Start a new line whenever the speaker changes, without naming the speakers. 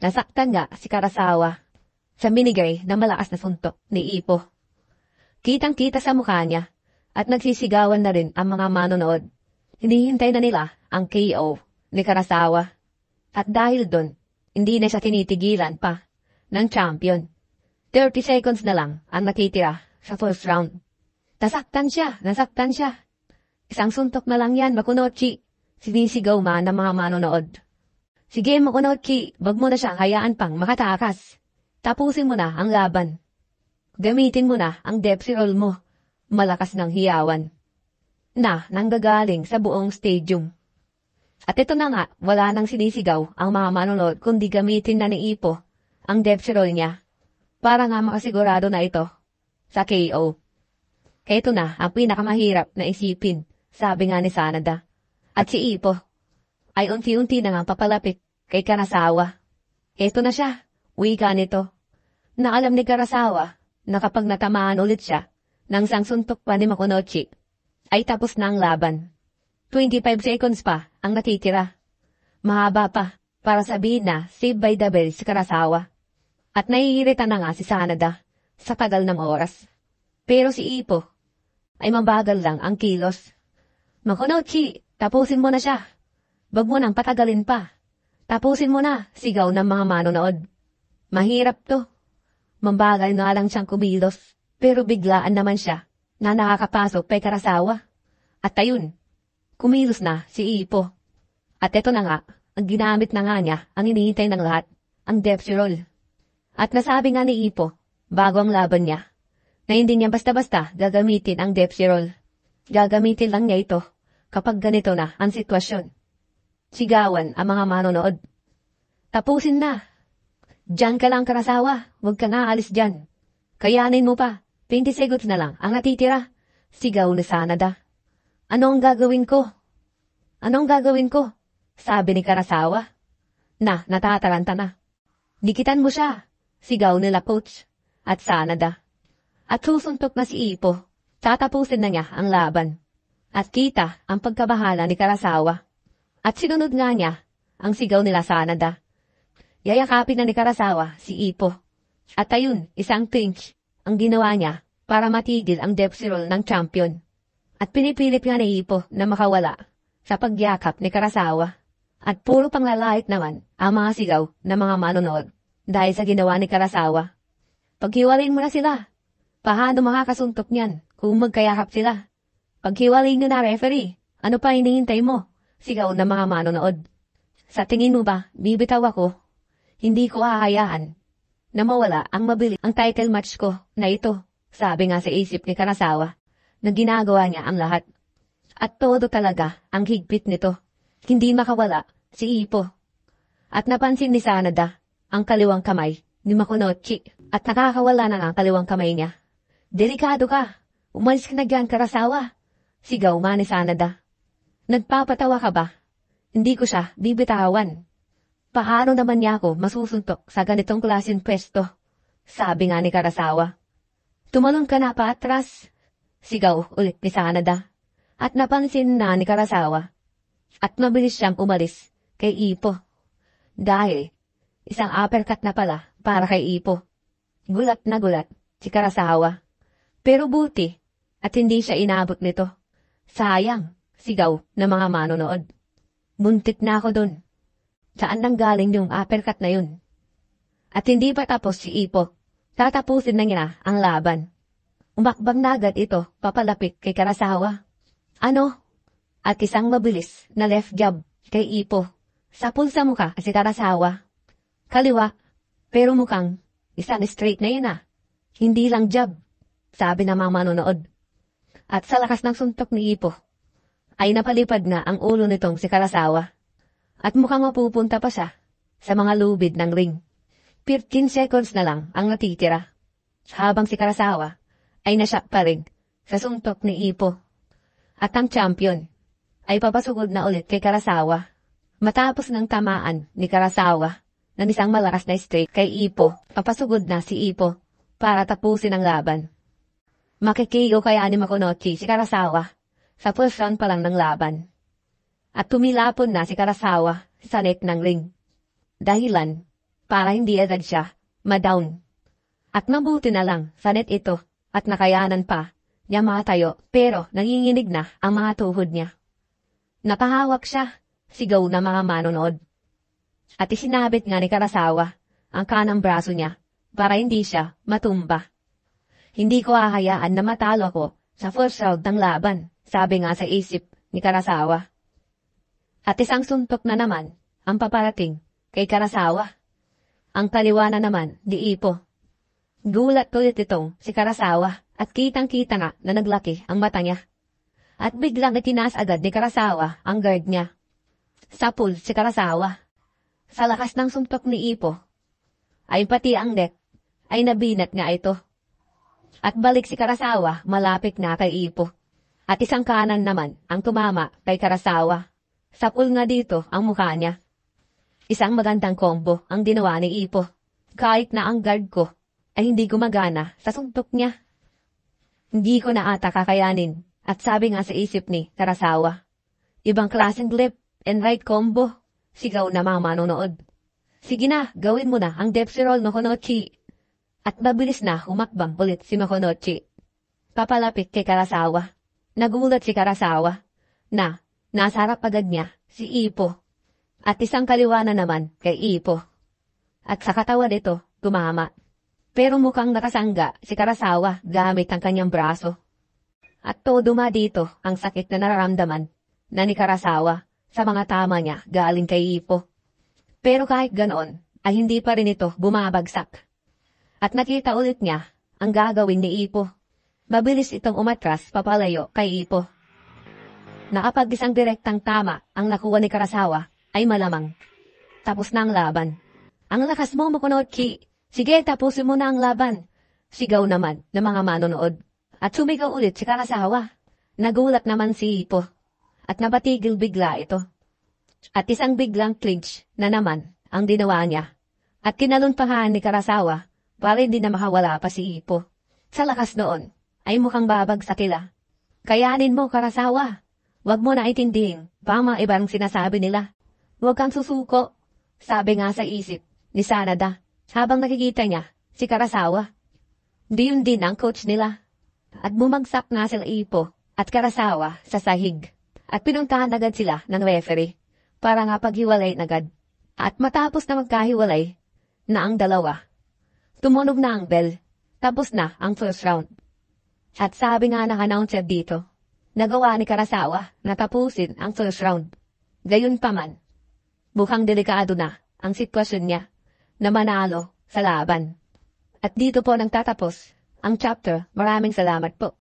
Nasaktan nga si Karasawa sa binigay na malakas na suntok ni Ippo. Kitang-kita sa mukha niya at nagsisigawan na rin ang mga manonood. Hinihintay na nila ang KO ni Karasawa. At dahil doon, hindi na siya tinitigilan pa ng champion. 30 seconds na lang ang natitira sa first round. Nasaktan siya. Isang suntok na lang yan, Makunochi. Sinisigaw man ng mga manonood. Sige, Makunochi, wag mo na siyang hayaan pang makatakas. Tapusin mo na ang laban. Gamitin mo na ang depth roll mo. Malakas ng hiyawan. Nanggagaling sa buong stadium. At ito na nga, wala nang sinisigaw ang mga manonood kundi gamitin na ni Ippo ang depth roll niya. Para nga makasigurado na ito sa KO. Kaya ito na ang pinakamahirap na isipin, sabi nga ni Sanada. At si Ippo ay unti-unti na nga papalapit kay Karasawa. Ito na siya, wika nito. Na alam ni Karasawa na kapag natamaan ulit siya ng sangsuntok pa ni Makunochi, ay tapos na ang laban. 25 seconds pa ang natitira. Mahaba pa para sabihin na save by the bell si Karasawa. At naiirita na nga si Sanada sa tagal ng oras. Pero si Ippo ay mabagal lang ang kilos. Makunochi, tapusin mo na siya. Wag mo nang patagalin pa. Tapusin mo na, sigaw ng mga manonood. Mahirap to. Mabagal nga lang siyang kumilos. Pero biglaan naman siya na nakakapasok kay Karasawa. At ayun, kumilos na si Ippo. At eto na nga, ang ginamit na nga niya, ang hinihintay ng lahat, ang depth roll. At nasabi nga ni Ippo, bago ang laban niya, na hindi niya basta-basta gagamitin ang depth roll. Gagamitin lang niya ito kapag ganito na ang sitwasyon. Sigawan ang mga manonood. Tapusin na. Diyan ka lang, Karasawa, huwag ka nga alis dyan. Kayanin mo pa, 20 seconds na lang ang natitira. Sigaw ni Sanada. Anong gagawin ko? Sabi ni Karasawa. Natataranta na. Dikitan mo siya, sigaw nila Coach at Sanada. At susuntok na si Ippo, tatapusin na niya ang laban. At kita ang pagkabahala ni Karasawa. At sinunod nga niya ang sigaw nila Sanada. Yayakapin na ni Karasawa si Ippo. At ayun, isang clinch ang ginawa niya para matigil ang depth roll ng champion. At pinipilit nga ni Ippo na makawala sa pagyakap ni Karasawa. At puro panglalait naman ang mga sigaw ng mga manonood dahil sa ginawa ni Karasawa. Paghiwalayin mo na sila. Paano makakasuntok niyan kung magkayakap sila? Paghiwalayin nyo na, referee. Ano pa hinihintay mo? Sigaw ng mga manonood. Sa tingin mo ba, bibitaw ako? Hindi ko hahayaan na mawala ang mabilis ang title match ko na ito. Sabi nga sa isip ni Karasawa na ginagawa niya ang lahat. At todo talaga ang higpit nito. Hindi makawala si Ippo. At napansin ni Sanada ang kaliwang kamay ni Makunochi at nakakawala na ang kaliwang kamay niya. Delikado ka. Umalis ka na dyan, Karasawa. Sigaw man ni Sanada. Nagpapatawa ka ba? Hindi ko siya bibitawan. Paano naman niya ako masusuntok sa ganitong klaseng pwesto? Sabi nga ni Karasawa. Tumalon ka na pa atras. Sigaw ulit ni Sanada. At napansin na ni Karasawa. At mabilis siyang umalis kay Ippo. Dahil isang uppercut na pala para kay Ippo. Gulat na gulat si Karasawa. Pero buti at hindi siya inabot nito. Sayang, sigaw ng mga manonood. Muntik na ako dun. Saan nanggaling yung uppercut na yun? At hindi pa tapos si Ippo. Tatapusin na niya ang laban. Umakbang na agad ito papalapit kay Karasawa. Ano? At isang mabilis na left jab kay Ippo. Sapul sa mukha si Karasawa. Kaliwa, pero mukhang isang straight na yun Hindi lang jab, sabi ng mga manonood. At sa lakas ng suntok ni Ippo, ay napalipad na ang ulo nitong si Karasawa. At mukhang mapupunta pa siya sa mga lubid ng ring. 15 seconds na lang ang natitira. Habang si Karasawa ay nasyak pa rin sa suntok ni Ippo. At ang champion ay papasugod na ulit kay Karasawa. Matapos ng tamaan ni Karasawa ng isang malakas na straight kay Ippo, papasugod na si Ippo para tapusin ang laban. Makikiyo kaya ni Makunochi si Karasawa sa first round pa lang ng laban. At tumilapon na si Karasawa sa neck ng ring. Dahilan para hindi agad siya ma-down. At mabuti na lang sa net ito at nakayanan pa niya matayo pero nanginginig na ang mga tuhod niya. Napahawak siya, sigaw na mga manonood. At isinabit nga ni Karasawa ang kanang braso niya para hindi siya matumba. Hindi ko hahayaan na matalo ko sa first round ng laban, sabi nga sa isip ni Karasawa. At isang suntok na naman ang paparating kay Karasawa. Ang kaliwa na naman di Ipo. Gulat ulit itong si Karasawa at kitang-kita nga na naglaki ang mata niya. At biglang itinaas agad ni Karasawa ang guard niya. Sapul si Karasawa. Sa lakas ng suntok ni Ipo, ay pati ang neck ay nabinat nga ito. At balik si Karasawa malapit na kay Ipo. At isang kanan naman ang tumama kay Karasawa. Sapul nga dito ang mukha niya. Isang magandang combo ang ginawa ni Ipo. Kahit na ang guard ko ay hindi gumagana sa suntok niya. Hindi ko na ata kakayanin. At sabi nga sa isip ni Karasawa, ibang klaseng left and right combo. Sigaw na mga manonood. Sige na, gawin mo na ang depth roll no Honochi. At mabilis na humakbang ulit si Makonochi. Papalapit kay Karasawa. Nagulat si Karasawa na nasa harap agad niya si Ipo. At isang kaliwa na naman kay Ipo. At sa katawan nito, tumama. Pero mukhang nakasangga si Karasawa gamit ang kanyang braso. At todo dito ang sakit na nararamdaman na ni Karasawa sa mga tama niya galing kay Ipo. Pero kahit ganoon, ay hindi pa rin ito bumabagsak. At nakita ulit niya ang gagawin ni Ipo. Mabilis itong umatras papalayo kay Ipo. Nakapag isang direktang tama ang nakuha ni Karasawa, ay malamang tapos na ang laban. Ang lakas mo, Makonochi. Sige, tapusin mo na ang laban. Sigaw naman ng mga manonood. At sumigaw ulit si Karasawa. Nagulat naman si Ipo. At napatigil bigla ito. At isang biglang clinch na naman ang ginawa niya. At kinalunpahan ni Karasawa para hindi na makawala pa si Ipo. Sa lakas noon, ay mukhang babagsak sila. Kayanin mo, Karasawa. Huwag mo na itindihin pa ang mga ibang sinasabi nila. Huwag kang susuko, sabi nga sa isip ni Sanada habang nakikita niya si Karasawa. Diyon din ang coach nila. At bumagsak na sila Ipo at Karasawa sa sahig. At pinuntahan agad sila ng referee para nga paghiwalay agad. At matapos na magkahiwalay na ang dalawa, tumunog na ang bell. Tapos na ang first round. At sabi nga ng announcer dito, nagawa ni Karasawa na tapusin ang first round. Gayunpaman, mukhang delikado na ang sitwasyon niya na manalo sa laban. At dito po nagtatapos ang chapter. Maraming salamat po.